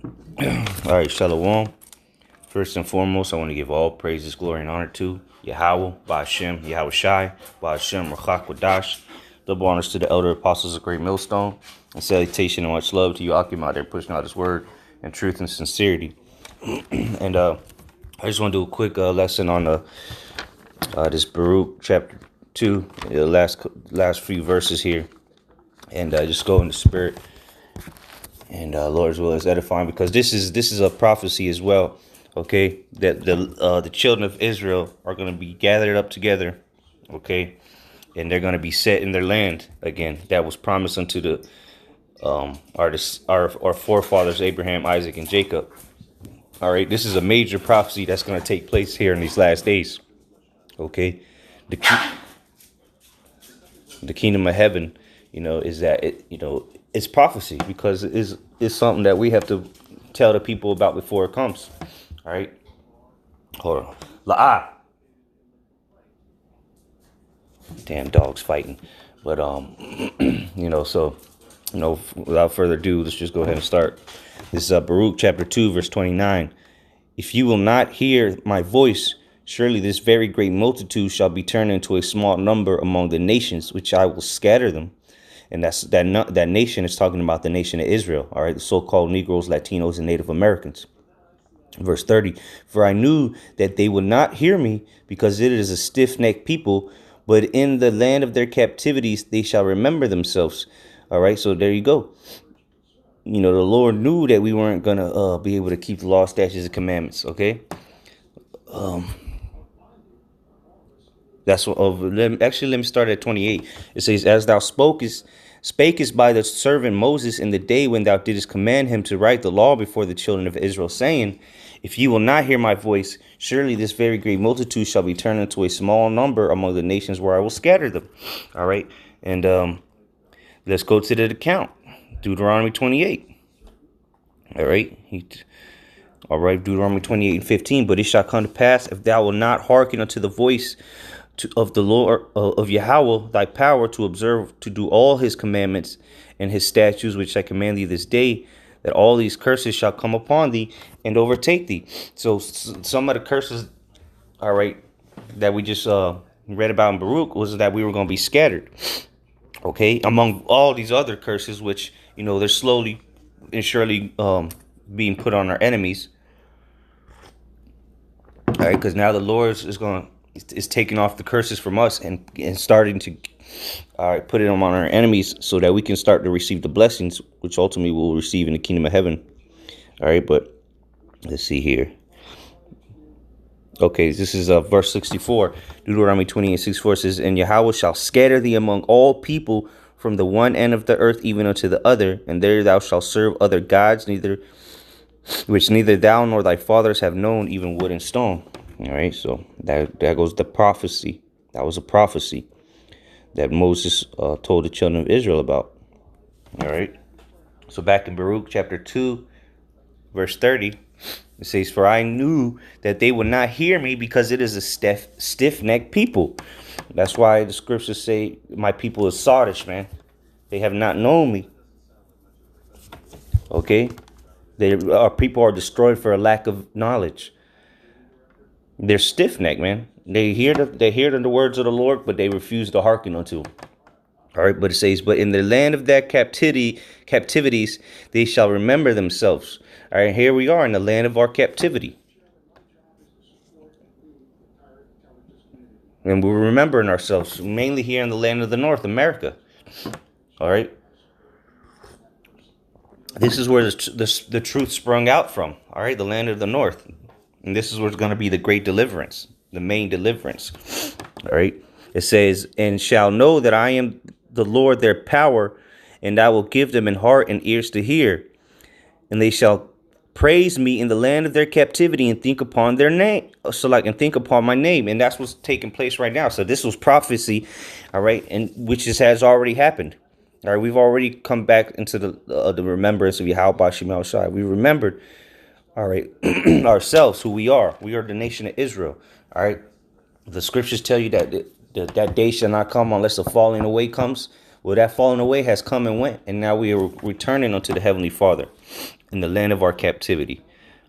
All right, Shalom. First and foremost, I want to give all praises, glory, and honor to Yahweh, Ba'ashem, Yahweh Shai, Ba'ashem, Rachak Wadash. Double honors to the elder apostles of Great Millstone, and salutation and much love to you, Akim, out there pushing out his word and truth and sincerity. And I just want to do a quick lesson on this Baruch chapter 2, the last few verses here, and just go in the spirit. And Lord's will is edifying, because this is a prophecy as well. Okay, that the children of Israel are going to be gathered up together. Okay, and they're going to be set in their land again. That was promised unto the our forefathers Abraham, Isaac, and Jacob. All right, this is a major prophecy that's going to take place here in these last days. Okay, the kingdom of heaven, is that it's prophecy, because it's something that we have to tell the people about before it comes. All right, hold on. La'ah. Damn dogs fighting. But without further ado, let's just go ahead and start. This is Baruch chapter 2, verse 29. If you will not hear my voice, surely this very great multitude shall be turned into a small number among the nations, which I will scatter them. And that nation is talking about the nation of Israel. All right, the so-called Negroes, Latinos, and Native Americans. Verse 30, for I knew that they would not hear me, because it is a stiff-necked people, but in the land of their captivities they shall remember themselves. All right, so there you go. The Lord knew that we weren't going to be able to keep the law, statutes, and commandments. Okay. That's what. Let me start at 28. It says, as thou spakest by the servant Moses in the day when thou didst command him to write the law before the children of Israel, saying, if you will not hear my voice, surely this very great multitude shall be turned into a small number among the nations where I will scatter them. All right. And let's go to the account. Deuteronomy 28. All right. Deuteronomy 28:15. But it shall come to pass, if thou wilt not hearken unto the voice of the Lord, of Yahweh thy power, to observe, to do all his commandments and his statutes which I command thee this day, that all these curses shall come upon thee and overtake thee. So some of the curses, all right, that we just read about in Baruch, was that we were going to be scattered. Okay, among all these other curses, which they're slowly and surely being put on our enemies. All right, because now the Lord is taking off the curses from us and starting to put it on our enemies, so that we can start to receive the blessings, which ultimately we'll receive in the kingdom of heaven. All right, but let's see here. Okay, this is verse 64. Deuteronomy 28:64 says, and Yahweh shall scatter thee among all people from the one end of the earth even unto the other, and there thou shalt serve other gods, which neither thou nor thy fathers have known, even wood and stone. All right, so that goes the prophecy. That was a prophecy that Moses told the children of Israel about. All right, so back in Baruch chapter 2, verse 30, it says, for I knew that they would not hear me, because it is a stiff-necked people. That's why the scriptures say, my people is Sardish, man. They have not known me. Okay, our people are destroyed for a lack of knowledge. They're stiff-necked, man. They hear the words of the Lord, but they refuse to hearken unto him. All right, but it says, but in the land of their captivities, they shall remember themselves. All right, here we are in the land of our captivity. And we're remembering ourselves, mainly here in the land of the North, America. All right. This is where the truth sprung out from. All right, the land of the North. And this is what's going to be the great deliverance, the main deliverance. All right. It says, and shall know that I am the Lord their power, and I will give them in heart and ears to hear. And they shall praise me in the land of their captivity, and think upon their name. And think upon my name. And that's what's taking place right now. So this was prophecy. All right. And which has already happened. All right. We've already come back into the remembrance of Yahweh Ba'ashem Shai. We remembered, all right, ourselves, who we are. We are the nation of Israel. All right. The scriptures tell you that that day shall not come unless the falling away comes, Well, that falling away has come and went, and now we are returning unto the Heavenly Father in the land of our captivity.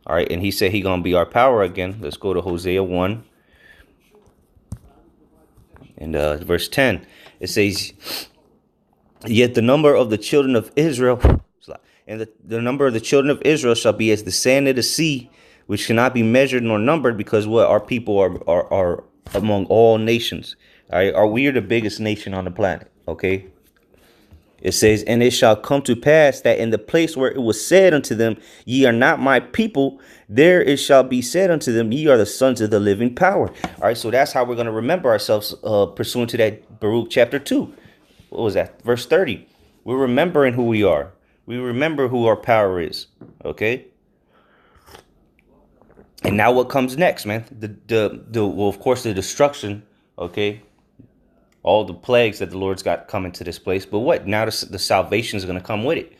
All right, and he said he gonna be our power again. Let's go to Hosea 1 and verse 10. It says, yet the number of the children of Israel, and the number of the children of Israel shall be as the sand of the sea, which cannot be measured nor numbered, because what our people are among all nations. All right, we are the biggest nation on the planet. Okay. It says, and it shall come to pass that in the place where it was said unto them, ye are not my people, there it shall be said unto them, ye are the sons of the living power. All right, so that's how we're going to remember ourselves, pursuant to that Baruch chapter 2. What was that? Verse 30. We're remembering who we are. We remember who our power is. Okay. And now what comes next, man? Well, of course, the destruction. Okay. All the plagues that the Lord's got coming to this place. But what? Now the salvation is going to come with it.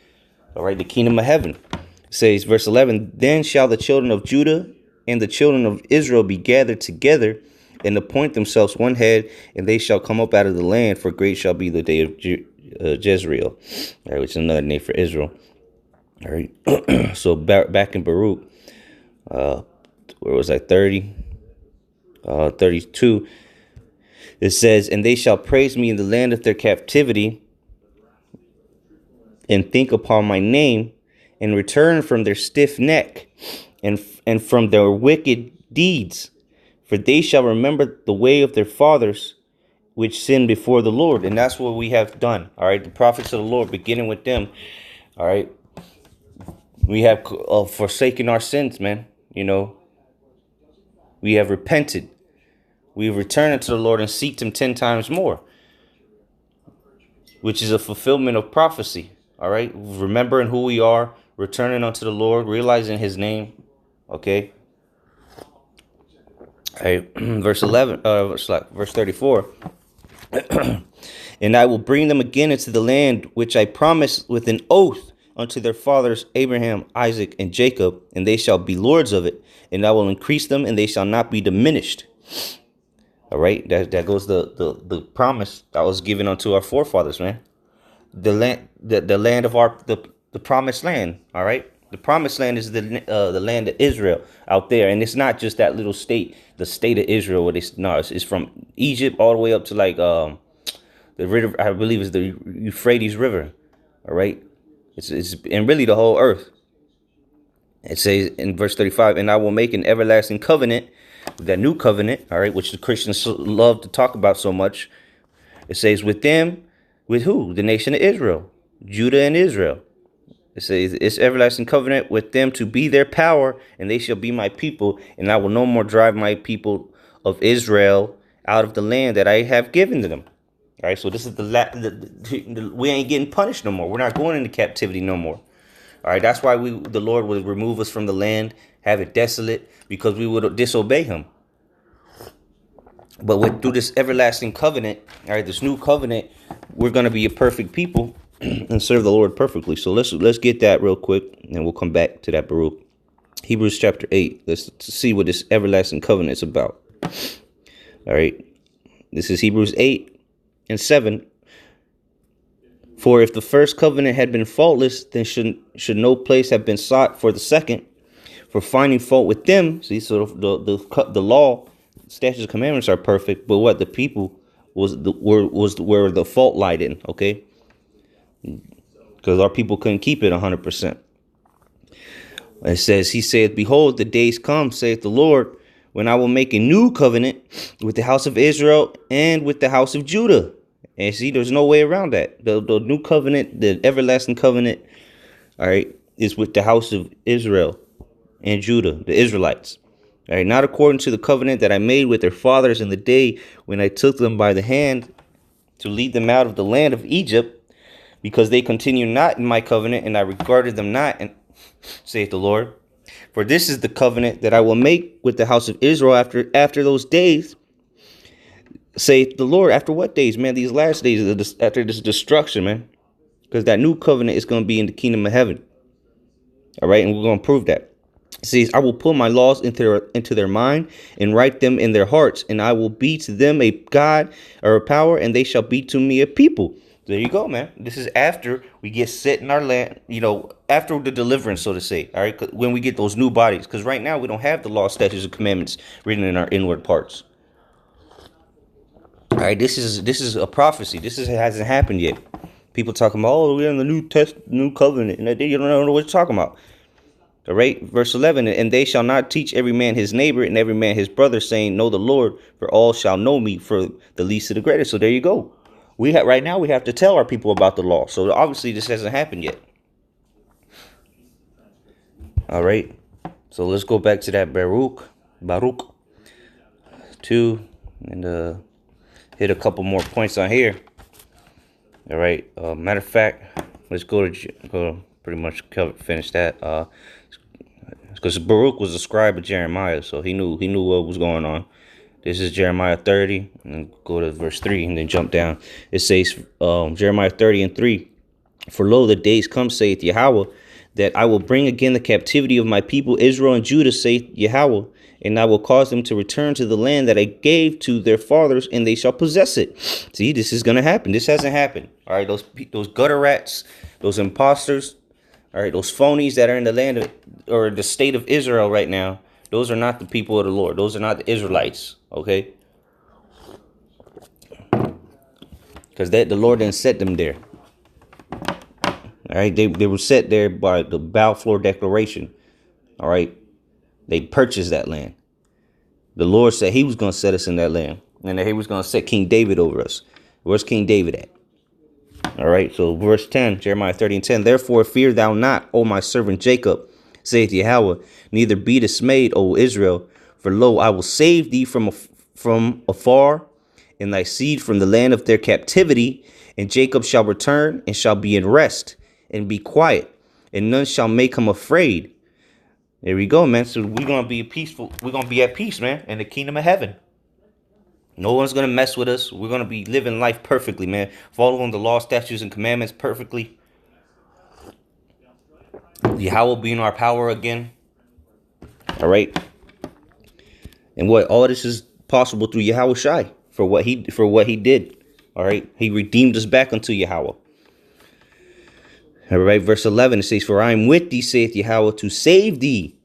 All right. The kingdom of heaven. It says, verse 11, then shall the children of Judah and the children of Israel be gathered together and appoint themselves one head, and they shall come up out of the land, for great shall be the day of Jezreel. All right, which is another name for Israel. All right. So back in Baruch, where was I? 32. It says, and they shall praise me in the land of their captivity, and think upon my name, and return from their stiff neck, and from their wicked deeds. For they shall remember the way of their fathers, which sinned before the Lord. And that's what we have done. All right. The prophets of the Lord, beginning with them. All right. We have forsaken our sins, man. You know, we have repented. We return unto the Lord and seeked him 10 times more, which is a fulfillment of prophecy. All right. Remembering who we are, returning unto the Lord, realizing his name. Okay. All right. Verse 11, verse 34. And I will bring them again into the land which I promised with an oath unto their fathers Abraham, Isaac, and Jacob, and they shall be lords of it, and I will increase them, and they shall not be diminished. All right, that goes the promise that was given unto our forefathers, man. The land of the promised land. All right, the promised land is the land of Israel out there, and it's not just that little state, the state of Israel. It's from Egypt all the way up to like the river. I believe is the Euphrates River. All right, it's and really the whole earth. It says in verse 35, and I will make an everlasting covenant. That new covenant, all right, which the Christians love to talk about so much. It says with them, with who? The nation of Israel, Judah and Israel. It says it's everlasting covenant with them to be their power, and they shall be my people, and I will no more drive my people of Israel out of the land that I have given to them. All right, so this is we ain't getting punished no more. We're not going into captivity no more. All right, that's why the Lord would remove us from the land, have it desolate, because we would disobey him. But through this everlasting covenant, all right, this new covenant, we're going to be a perfect people and serve the Lord perfectly. So let's get that real quick, and we'll come back to that Baruch. Hebrews chapter 8. Let's see what this everlasting covenant is about. All right, this is Hebrews 8 and 7. For if the first covenant had been faultless, then should no place have been sought for the second, for finding fault with them. See, so the law, statutes, and commandments are perfect, but what the people were the fault lied in. Okay, because our people couldn't keep it 100%. It says, he saith, behold, the days come, saith the Lord, when I will make a new covenant with the house of Israel and with the house of Judah. And see, there's no way around that. The new covenant, the everlasting covenant, all right, is with the house of Israel and Judah, the Israelites. All right, not according to the covenant that I made with their fathers in the day when I took them by the hand to lead them out of the land of Egypt, because they continue not in my covenant, and I regarded them not, and saith the Lord. For this is the covenant that I will make with the house of Israel after those days, saith the Lord. After what days, man? These last days, after this destruction, man. Because that new covenant is going to be in the kingdom of heaven. All right, and we're going to prove that. It says, I will put my laws into their mind and write them in their hearts, and I will be to them a God or a power, and they shall be to me a people. There you go, man. This is after we get set in our land, after the deliverance, so to say. All right, when we get those new bodies, because right now we don't have the law, statutes, and commandments written in our inward parts. All right, this is a prophecy. Hasn't happened yet. People talking about, oh, we're in the new covenant, and you don't know what you're talking about. All right, verse 11, and they shall not teach every man his neighbor and every man his brother, saying, know the Lord, for all shall know me, for the least to the greatest. So there you go. Right now we have to tell our people about the law. So obviously this hasn't happened yet. All right. So let's go back to that Baruch 2 and hit a couple more points on here. All right. Matter of fact, let's go pretty much finish that. Because Baruch was a scribe of Jeremiah, so he knew what was going on. This is Jeremiah 30, and go to verse 3, and then jump down. It says, Jeremiah 30 and 3, for lo, the days come, saith Yahweh, that I will bring again the captivity of my people Israel and Judah, saith Yahweh, and I will cause them to return to the land that I gave to their fathers, and they shall possess it. See, this is going to happen. This hasn't happened. All right, those gutter rats, those imposters, all right, those phonies that are in the land or the state of Israel right now, those are not the people of the Lord. Those are not the Israelites, okay? Because the Lord didn't set them there. All right, they were set there by the Balfour Declaration. All right, they purchased that land. The Lord said he was going to set us in that land, and that he was going to set King David over us. Where's King David at? All right, so verse 10, Jeremiah 30 and 10, therefore fear thou not, O my servant Jacob, saith Yahweh, neither be dismayed, O Israel, for lo, I will save thee from afar, and thy seed from the land of their captivity, and Jacob shall return, and shall be in rest, and be quiet, and none shall make him afraid. There we go, man. So we're going to be peaceful. We're going to be at peace, man, in the kingdom of heaven. No one's going to mess with us. We're going to be living life perfectly, man. Following the law, statutes, and commandments perfectly. Yahweh being our power again. All right. And all this is possible through Yahweh Shai for what he did. All right. He redeemed us back unto Yahweh. All right. Verse 11, it says, for I am with thee, saith Yahweh, to save thee.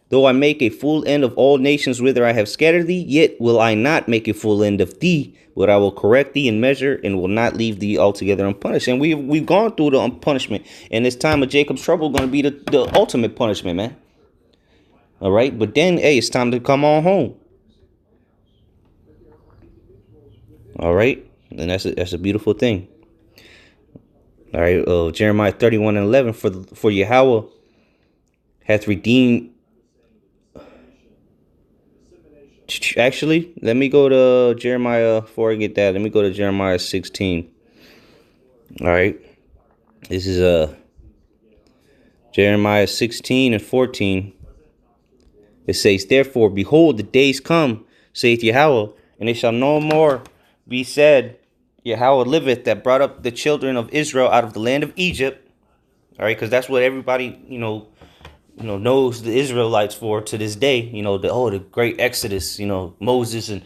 Though I make a full end of all nations whither I have scattered thee, yet will I not make a full end of thee, but I will correct thee in measure, and will not leave thee altogether unpunished. And we've gone through the punishment, and this time of Jacob's trouble going to be the ultimate punishment, man. All right, but then, hey, it's time to come on home. All right, and that's a beautiful thing. All right, Jeremiah 31 and 11, for Yahweh hath redeemed. Actually, let me go to Jeremiah before I get that. Let me go to Jeremiah 16. All right. This is Jeremiah 16 and 14. It says, therefore, behold, the days come, saith Yahweh, and it shall no more be said, Yahweh liveth, that brought up the children of Israel out of the land of Egypt. All right, because that's what everybody, knows the Israelites for to this day. The great Exodus, Moses and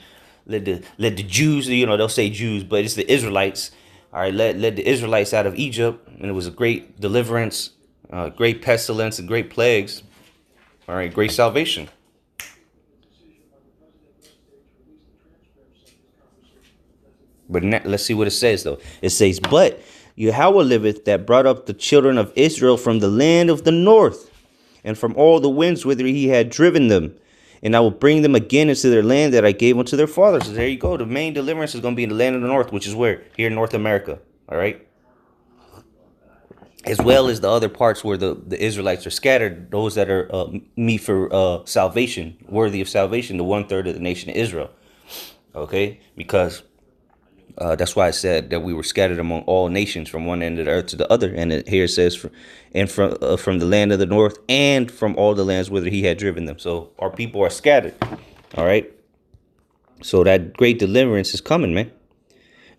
led the Jews, they'll say Jews, but it's the Israelites. All right, led the Israelites out of Egypt, and it was a great deliverance, great pestilence, and great plagues. All right, great salvation. But let's see what it says, though. It says, but Yahweh liveth, that brought up the children of Israel from the land of the north, and from all the winds whither he had driven them. And I will bring them again into their land that I gave unto their fathers. So there you go. The main deliverance is going to be in the land of the north, which is where? Here in North America. All right. As well as the other parts where the Israelites are scattered, those that are meet for salvation, worthy of salvation, the 1/3 of the nation of Israel. Okay. Because that's why I said that we were scattered among all nations from one end of the earth to the other. And here it says, from the land of the north and from all the lands whither he had driven them. So our people are scattered. All right. So that great deliverance is coming, man.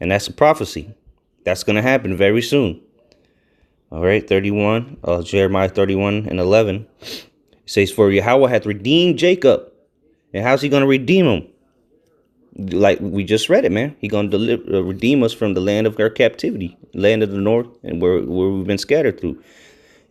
And that's a prophecy. That's going to happen very soon. All right. Jeremiah 31 and 11. It says, for Yahweh hath redeemed Jacob. And how's he going to redeem him? Like we just read it, man. He gonna redeem us from the land of our captivity, land of the north, and where we've been scattered through.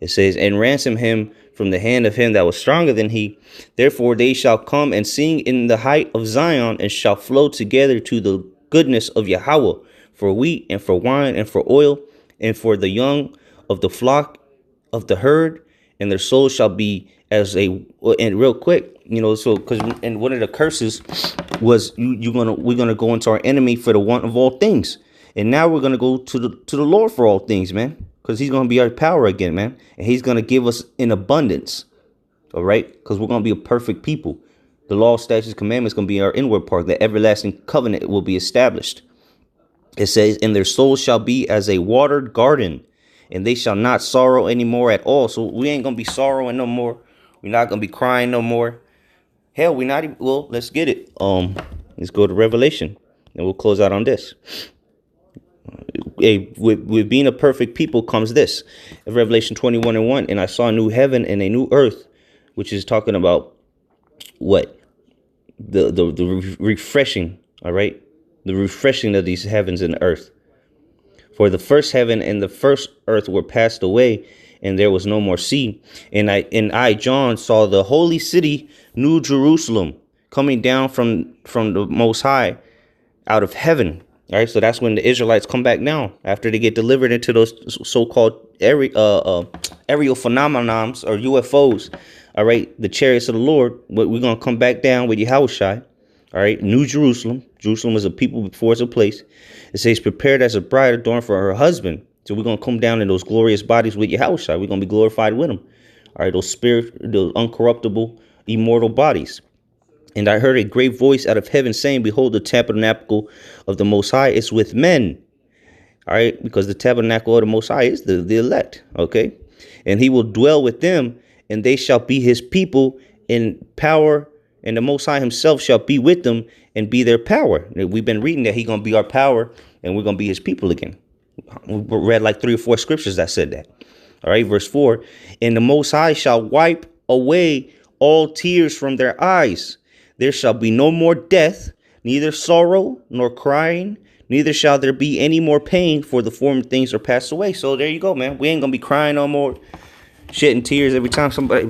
It says, and ransom him from the hand of him that was stronger than he. Therefore they shall come and sing in the height of Zion, and shall flow together to the goodness of Yahweh, for wheat and for wine and for oil and for the young of the flock of the herd, and their souls shall be as a. And real quick, so because and one of the curses was we're gonna go into our enemy for the want of all things, and now we're gonna go to the Lord for all things, man, because He's gonna be our power again, man, and He's gonna give us in abundance. All right, because we're gonna be a perfect people. The law, statutes, commandments gonna be our inward part. The everlasting covenant will be established. It says, and their souls shall be as a watered garden, and they shall not sorrow anymore at all. So we ain't gonna be sorrowing no more. We're not gonna be crying no more. Hell, we not even. Well, let's get it. Let's go to Revelation, and we'll close out on this. With being a perfect people comes this. In Revelation 21:1, and I saw a new heaven and a new earth, which is talking about what the refreshing. All right, the refreshing of these heavens and earth. For the first heaven and the first earth were passed away, and there was no more sea. And I, John, saw the holy city, New Jerusalem, coming down from the Most High out of heaven. All right, so that's when the Israelites come back now after they get delivered into those so-called aerial phenomenons or UFOs. All right, the chariots of the Lord. We're gonna come back down with Yahushua. All right, New Jerusalem. Jerusalem is a people before it's a place. It says, prepared as a bride adorned for her husband. So we're going to come down in those glorious bodies with Yahushua. We're going to be glorified with him. All right, those uncorruptible, immortal bodies. And I heard a great voice out of heaven saying, behold, the tabernacle of the Most High is with men. All right, because the tabernacle of the Most High is the elect. Okay, and he will dwell with them, and they shall be his people in power. And the Most High himself shall be with them and be their power. We've been reading that he's going to be our power and we're going to be his people again. We read like 3 or 4 scriptures that said that. All right, verse 4. And the Most High shall wipe away all tears from their eyes. There shall be no more death, neither sorrow nor crying, neither shall there be any more pain, for the former things are passed away. So there you go, man. We ain't going to be crying no more. Shedding tears every time somebody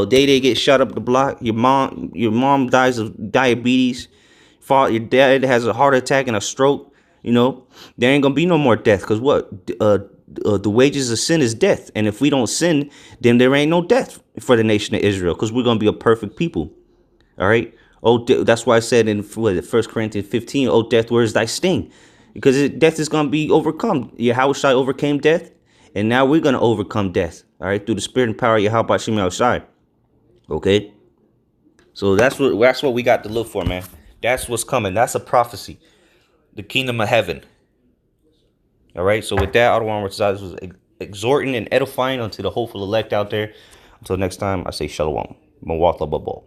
Day gets shot up the block. Your mom dies of diabetes. Your dad has a heart attack and a stroke. There ain't gonna be no more death, because what the wages of sin is death, and if we don't sin, then there ain't no death for the nation of Israel, because we're gonna be a perfect people. All right. That's why I said in 1 Corinthians 15, oh death, where is thy sting? Because death is gonna be overcome. Yahushua overcame death. And now we're going to overcome death, all right, through the spirit and power of Yahweh Shem Yahushai. Okay? So that's what we got to look for, man. That's what's coming. That's a prophecy. The kingdom of heaven. All right? So with that, Adawan was exhorting and edifying unto the hopeful elect out there. Until next time, I say shalom. Mawatha babal.